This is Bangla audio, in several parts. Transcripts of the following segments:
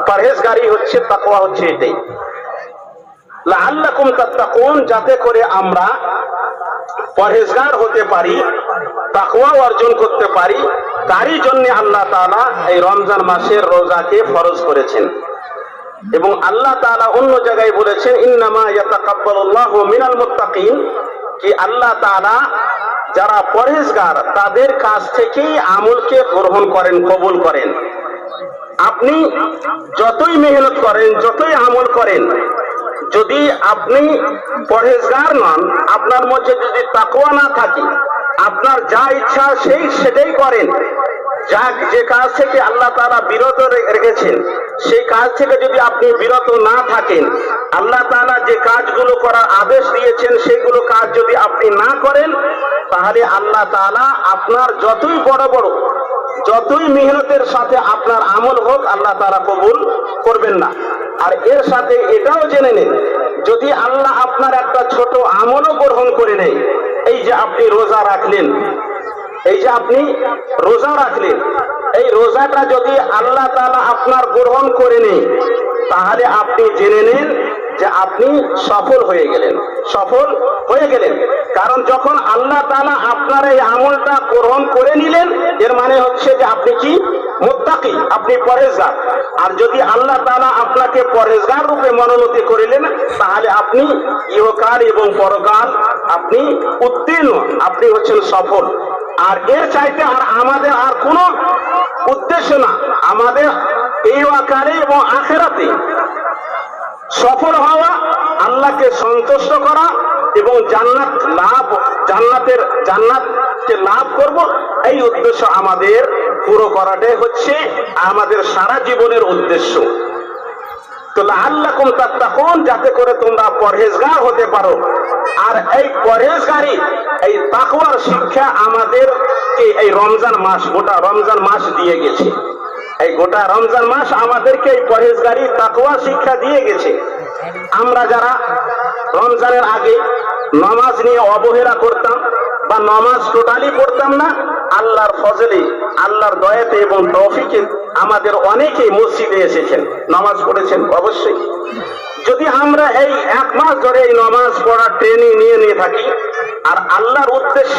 পরহেজগারি হচ্ছে, তাকওয়া হচ্ছে এটাই। লাআল্লাকুম তাত্তাকুন, যাতে করে আমরা পরহেজগার হতে পারি, তাকওয়া অর্জন করতে পারি, তারই জন্য আল্লাহ তাআলা এই রমজান মাসের রোজাকে ফরজ করেছেন। এবং আল্লাহ তাআলা অন্য জায়গায় বলেছেন ইন্নামা ইয়াতাকাব্বালুল্লাহু মিনাল মুত্তাকিন, কি আল্লাহ তাআলা যারা পরহেজগার তাদের কাছ থেকেই আমলকে গ্রহণ করেন, কবুল করেন। আপনি যতই মেহনত করেন, যতই আমল করেন, যদি আপনি পরহেজগার নন, আপনার মধ্যে যদি তাকওয়া না থাকে, আপনার যা ইচ্ছা সেটাই করেন, যে কাজ থেকে আল্লাহ তাআলা বিরত রেখেছেন সেই কাজ থেকে যদি আপনি বিরত না থাকেন, আল্লাহ তাআলা যে কাজগুলো করার আদেশ দিয়েছেন সেগুলো কাজ যদি আপনি না করেন, তাহলে আল্লাহ তাআলা আপনার যতই বড় বড়, যতই মেহনতের সাথে আপনার আমল হোক, আল্লাহ তাআলা কবুল করবেন না। আর এর সাথে এটাও জেনে নেন, যদি আল্লাহ আপনার একটা ছোট আমলও গ্রহণ করে নেয়, এই যে আপনি রোজা রাখলেন, এই যে আপনি রোজা রাখলেন, এই রোজাটা যদি আল্লাহ তাআলা আপনার গ্রহণ করে নেয়, তাহলে আপনি জেনে নেন যে আপনি সফল হয়ে গেলেন, সফল হয়ে গেলেন। কারণ যখন আল্লাহ তাআলা আপনার এই আমলটা গ্রহণ করে নিলেন, এর মানে হচ্ছে যে আপনি কি মুত্তাকি, আপনি পরহেজগার। আর যদি আল্লাহ তাআলা আপনাকে পরহেজগার রূপে মনোনীত করিলেন, তাহলে আপনি ইহকাল এবং পরকাল আপনি উত্তীর্ণ, আপনি হচ্ছেন সফল। আর এর চাইতে আর আমাদের আর কোনো উদ্দেশ্য না, আমাদের এই আকারে এবং আখিরাতে সফল হওয়া, আল্লাহকে সন্তুষ্ট করা এবং জান্নাত লাভ, জান্নাতকে লাভ করব, এই উদ্দেশ্য আমাদের পুরো করাটাই হচ্ছে আমাদের সারা জীবনের উদ্দেশ্য। তো লাআল্লাকুম তাত্তাকুন, যাতে করে তোমরা পরহেজগার হতে পারো। আর এই পরহেজগারি, এই তাকওয়ার শিক্ষা আমাদেরকে এই রমজান মাস, গোটা রমজান মাস দিয়ে গেছে। এই গোটা রমজান মাস আমাদেরকে এই পরহেজগারি, তাকওয়া শিক্ষা দিয়ে গেছে। আমরা যারা রমজানের আগে নামাজ নিয়ে অবহেলা করতাম বা নামাজ টোটালি পড়তাম না, আল্লাহর ফজলে, আল্লাহর দয়াতে এবং তৌফিকে আমাদের অনেকেই মসজিদে এসেছেন, নামাজ পড়েছেন। অবশ্যই যদি আমরা এই এক মাস ধরে এই নামাজ পড়ার ট্রেনিং নিয়ে থাকি আর আল্লাহর উদ্দেশ্য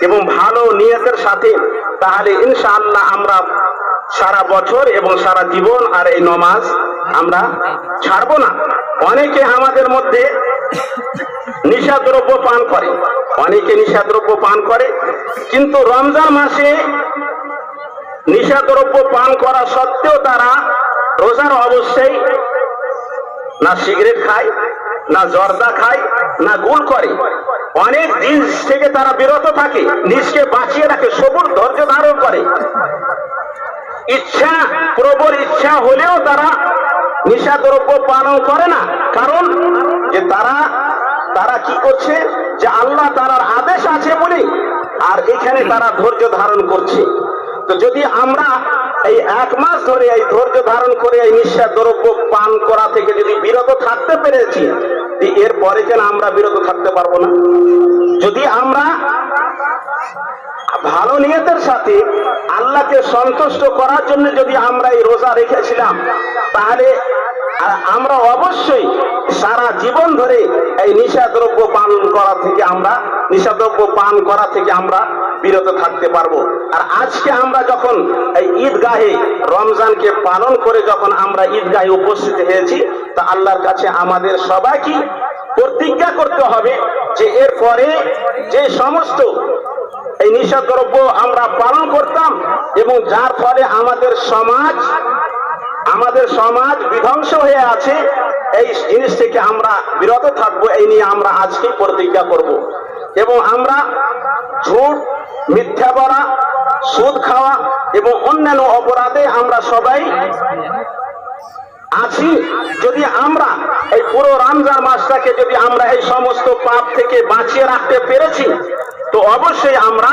এবং ভালো নিয়তের সাথে, তাহলে ইনশাআল্লাহ আমরা সারা বছর এবং সারা জীবন আর এই নামাজ আমরা ছাড়বো না। অনেকে আমাদের মধ্যে নিশাদ্রব্য পান করে, অনেকে নিশাদ্রব্য পান করে, কিন্তু রমজান মাসে নিশাদ্রব্য পান করা সত্ত্বেও তারা রোজার অবস্থায় না সিগারেট খায়, না জর্দা খায়, না গুল করে, অনেক জিনিস থেকে তারা বিরত থাকে, নিজকে বাঁচিয়ে রাখে, সবুর ধৈর্য ধারণ করে। ইচ্ছা, প্রবল ইচ্ছা হলেও তারা নিশাদ্রব্য পালন করে না, কারণ যে তারা কি করছে, যে আল্লাহ তাআলার আদেশ আছে বলে, আর এখানে তারা ধৈর্য ধারণ করছে। তো যদি আমরা এই এক মাস ধরে এই ধৈর্য ধারণ করে এই নিশাদ্রব্য পান করা থেকে যদি বিরত থাকতে পেরেছি, এরপরে কেন আমরা বিরত থাকতে পারবো না? যদি আমরা ভালো নিয়তের সাথে আল্লাহকে সন্তুষ্ট করার জন্য যদি আমরা এই রোজা রেখেছিলাম, তাহলে আমরা অবশ্যই সারা জীবন ধরে এই নিশাদ্রব্য পান করা থেকে আমরা বিরত থাকতে পারবো। আর আজকে আমরা যখন এই ঈদগাহে রমজানকে পালন করে যখন আমরা ঈদগাহে উপস্থিত হয়েছি, তা আল্লাহর কাছে আমাদের সবাইকে প্রতিজ্ঞা করতে হবে যে এরপরে যে সমস্ত এই নিশাদ্রব্য আমরা পালন করতাম এবং যার ফলে আমাদের সমাজ বিধ্বংস হয়ে আছে, এই জিনিস থেকে আমরা বিরত থাকবো, এই নিয়ে আমরা আজকে প্রতিজ্ঞা করব। এবং আমরা ঝুট, মিথ্যা বলা, সুদ খাওয়া এবং অন্যান্য অপরাধে আমরা সবাই আছি। যদি আমরা এই পুরো রমজান মাসটাকে যদি আমরা এই সমস্ত পাপ থেকে বাঁচিয়ে রাখতে পেরেছি, তো অবশ্যই আমরা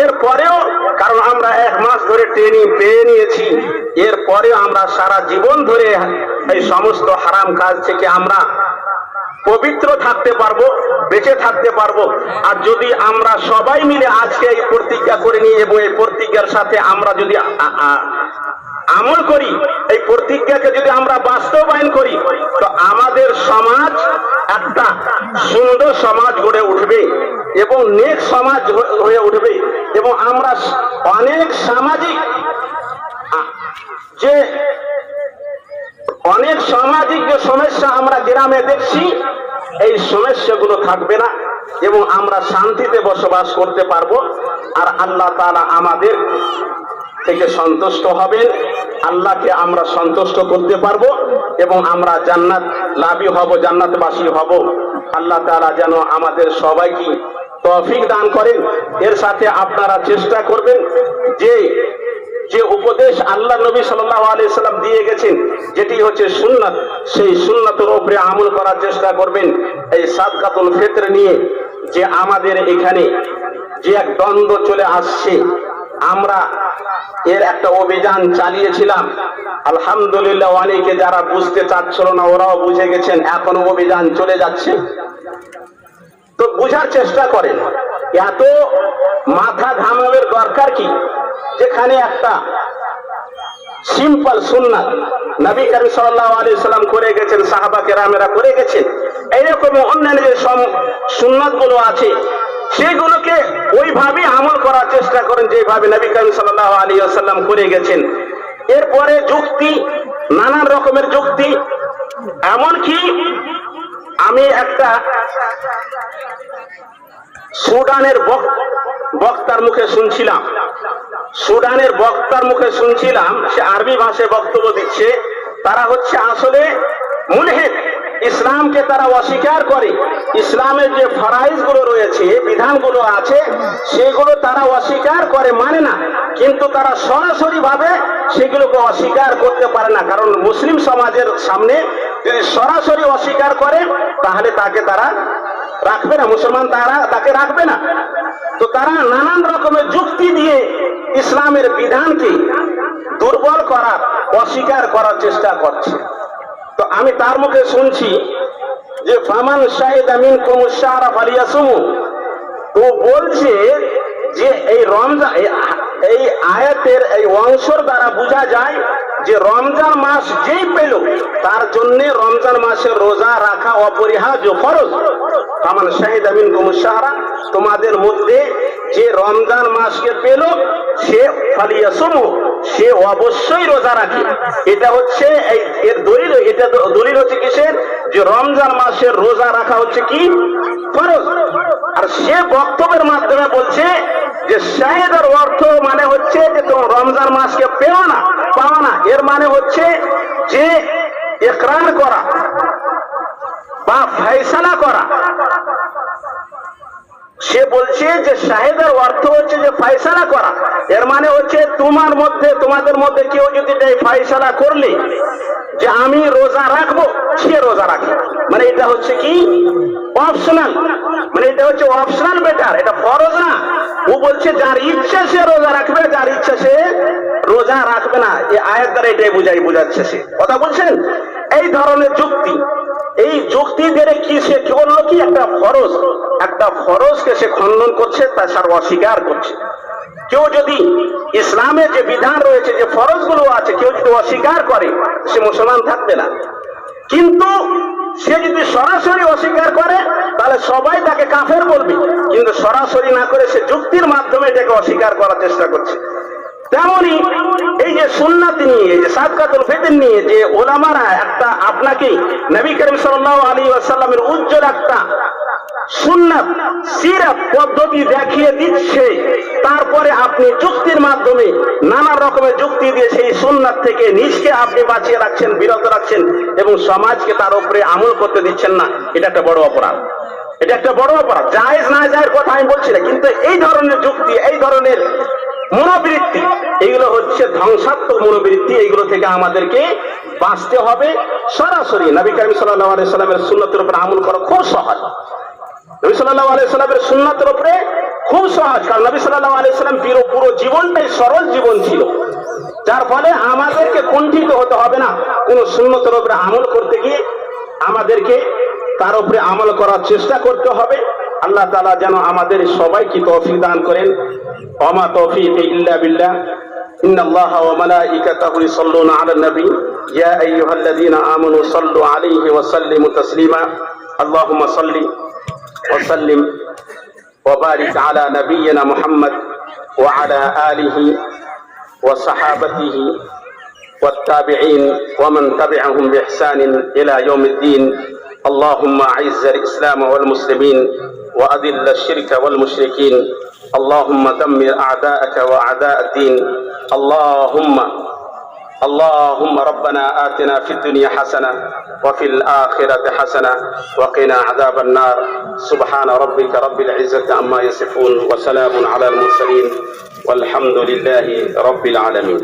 এরপরেও, কারণ আমরা এক মাস ধরে ট্রেনিং পেয়ে নিয়েছি, এরপরেও আমরা সারা জীবন ধরে এই সমস্ত হারাম কাজ থেকে আমরা পবিত্র থাকতে পারবো, বেঁচে থাকতে পারবো। আর যদি আমরা সবাই মিলে আজকে এই প্রতিজ্ঞা করে নিই এবং এই প্রতিজ্ঞার সাথে আমরা যদি আমল করি, এই প্রতিজ্ঞাকে যদি আমরা বাস্তবায়ন করি, তো আমাদের সমাজ একটা সুন্দর সমাজ গড়ে উঠবে এবং নেক সমাজ হয়ে উঠবে। এবং আমরা অনেক সামাজিক যে সমস্যা আমরা গ্রামে দেখছি, এই সমস্যাগুলো থাকবে না এবং আমরা শান্তিতে বসবাস করতে পারবো। আর আল্লাহ তাআলা আমাদের থেকে সন্তুষ্ট হবেন, আল্লাহকে আমরা সন্তুষ্ট করতে পারবো এবং আমরা জান্নাত লাভী হব, জান্নাতবাসী হব। আল্লাহ তাআলা যেন আমাদের সবাইকে তৌফিক দান করেন। এর সাথে আপনারা চেষ্টা করবেন যে উপদেশ আল্লাহ নবী সাল্লাল্লাহু আলাইহি সাল্লাম দিয়ে গেছেন, যেটি হচ্ছে সুন্নাত, সেই সুন্নাতের উপরে আমল করার চেষ্টা করবেন। এই সাদকাতুল ফিতর নিয়ে যে আমাদের এখানে যে এক দ্বন্দ্ব চলে আসছে, আমরা এর একটা অভিযান চালিয়েছিলাম। আলহামদুলিল্লাহ, অনেকে যারা বুঝতে চাচ্ছিল না ওরাও বুঝে গেছেন, এখনো অভিযান চলে যাচ্ছে। তো বুঝার চেষ্টা করেন, এত মাথা ঘামানোর দরকার কি? যেখানে একটা সিম্পল সুন্নাত নবী করিম সাল্লাল্লাহু আলাইহি সাল্লাম করে গেছেন, সাহাবা কেরামেরা করে গেছেন, এইরকম অন্যান্য যে সুন্নাত গুলো আছে সেগুলোকে ওইভাবে আমল করার চেষ্টা করেন যেভাবে নবী করিম সাল্লাল্লাহু আলাইহি ওয়াসাল্লাম করে গেছেন। এরপরে যুক্তি, নানান রকমের যুক্তি, এমনকি আমি একটা সুদানের বক্তার মুখে শুনছিলাম, সে আরবি ভাষায় বক্তব্য দিচ্ছে। তারা হচ্ছে আসলে মুলহিদ, ইসলামকে তারা অস্বীকার করে, ইসলামের যে ফরাইজ গুলো রয়েছে, বিধানগুলো আছে, সেগুলো তারা অস্বীকার করে, মানে না। কিন্তু তারা সরাসরি ভাবে সেগুলোকে অস্বীকার করতে পারে না, কারণ মুসলিম সমাজের সামনে যদি সরাসরি অস্বীকার করে তাহলে তাকে তারা রাখবে না, মুসলমান তাকে রাখবে না। তো তারা নানান রকমের যুক্তি দিয়ে ইসলামের বিধানকে দুর্বল করার, অস্বীকার করার চেষ্টা করছে। তো আমি তার মুখে শুনছি যে ফামান শাহিদা মিনকুমুশ শাহরা ফালিয়াসুমু, ও বলছে যে এই রমজান, এই আয়াতের এই অংশের দ্বারা বোঝা যায় যে রমজান মাস যেই পেল তার জন্য রমজান মাসের রোজা রাখা অপরিহার্য, ফরজ। ফামান শাহিদা মিনকুমুশ শাহরা, তোমাদের মধ্যে যে রমজান মাসকে পেল সে ফালিয়াসুমু, সে অবশ্যই রোজা রাখে। এটা হচ্ছে এর দলিল। এটা দলিল হচ্ছে কিসের? যে রমজান মাসের রোজা রাখা হচ্ছে কি ফরজ। আর সে বক্তব্যের মাধ্যমে বলছে যে শাহেদের অর্থ মানে হচ্ছে যে তোমার রমজান মাসকে পাওয়া না, এর মানে হচ্ছে যে ইকরার করা বা ফয়সালা করা। সে বলছে যে শাহেদের অর্থ হচ্ছে যে ফয়সালা করা, এর মানে হচ্ছে তোমাদের মধ্যে কেউ যদি ফয়সালা করলে যে আমি রোজা রাখবো, সে রোজা রাখে, মানে এটা হচ্ছে কি অপশনাল, মানে এটা হচ্ছে অপশনাল বেটার, এটা ফরজ না। ও বলছে যার ইচ্ছা সে রোজা রাখবে, যার ইচ্ছা সে রোজা রাখবে না। এই আয়াত দ্বারা এটাই বুঝাচ্ছে সে। কথা বলছেন? এই ধরনের যুক্তি, এই যুক্তি দিয়ে কি সে করলো কি একটা ফরজকে সে খণ্ডন করছে, তাছাড়া অস্বীকার করছে। কেউ যদি ইসলামের যে বিধান রয়েছে, যে ফরজ গুলো আছে, কেউ যদি অস্বীকার করে সে মুসলমান থাকবে না। কিন্তু সে যদি সরাসরি অস্বীকার করে তাহলে সবাই তাকে কাফের বলবে, কিন্তু সরাসরি না করে সে যুক্তির মাধ্যমে এটাকে অস্বীকার করার চেষ্টা করছে। তেমনি এই যে সুন্নাত নিয়ে, যে সাদকাতুল ফিতর নিয়ে যে ওলামারা একটা আপনাকে নবী করিম সাল্লাল্লাহু আলাইহি ওয়াসাল্লামের উজ্জ্বল একটা সুন্নাত সিরাত পদ্ধতি দেখিয়ে দিচ্ছে, তারপরে আপনি যুক্তির মাধ্যমে নানা রকমের যুক্তি দিয়ে সেই সুন্নাত থেকে নিজকে আপনি বাঁচিয়ে রাখছেন, বিরত রাখছেন এবং সমাজকে তার উপরে আমল করতে দিচ্ছেন না। এটা একটা বড় অপরাধ, এটা একটা বড় অপরাধ। জায়েজ না জায়েজ কথা আমি বলছি না, কিন্তু এই ধরনের যুক্তি, এই ধরনের মনোবৃত্তি, এগুলো হচ্ছে ধ্বংসাত্মক মনোবৃত্তি। এইগুলো থেকে আমাদেরকে বাঁচতে হবে। সরাসরি নবী করিম সাল্লাল্লাহু আলাইহি সাল্লামের সুন্নাতের উপর আমল করা খুব সহজ। নবী সাল্লাল্লাহু আলাইহি সাল্লামের সুন্নাতের উপরে খুব সহজ, কারণ নবী সাল্লাল্লাহু আলাইহি সাল্লাম পুরো জীবনটাই সরল জীবন ছিল, যার ফলে আমাদেরকে কুণ্ঠিত হতে হবে না। কোন সুন্নতের উপরে আমল করতে গিয়ে আমাদেরকে তার উপরে আমল করার চেষ্টা করতে হবে। আল্লাহ তাআলা যেন আমাদের সবাইকে তৌফিক দান করেন। ওমা তৌফিক ইল্লা বিল্লাহ। إن الله وملائكته يصلون على النبي يا أيها الذين آمنوا صلوا عليه وسلموا تسليما اللهم صل وسلم وبارك على نبينا محمد وعلى آله وصحابته والتابعين ومن تبعهم بإحسان إلى يوم الدين اللهم أعز الإسلام والمسلمين وأذل الشرك والمشركين اللهم دمر أعداءك وأعداء الدين اللهم ربنا آتنا في الدنيا حسنة وفي الآخرة حسنة وقنا عذاب النار سبحان ربك رب العزة عما يصفون وسلام على المرسلين والحمد لله رب العالمين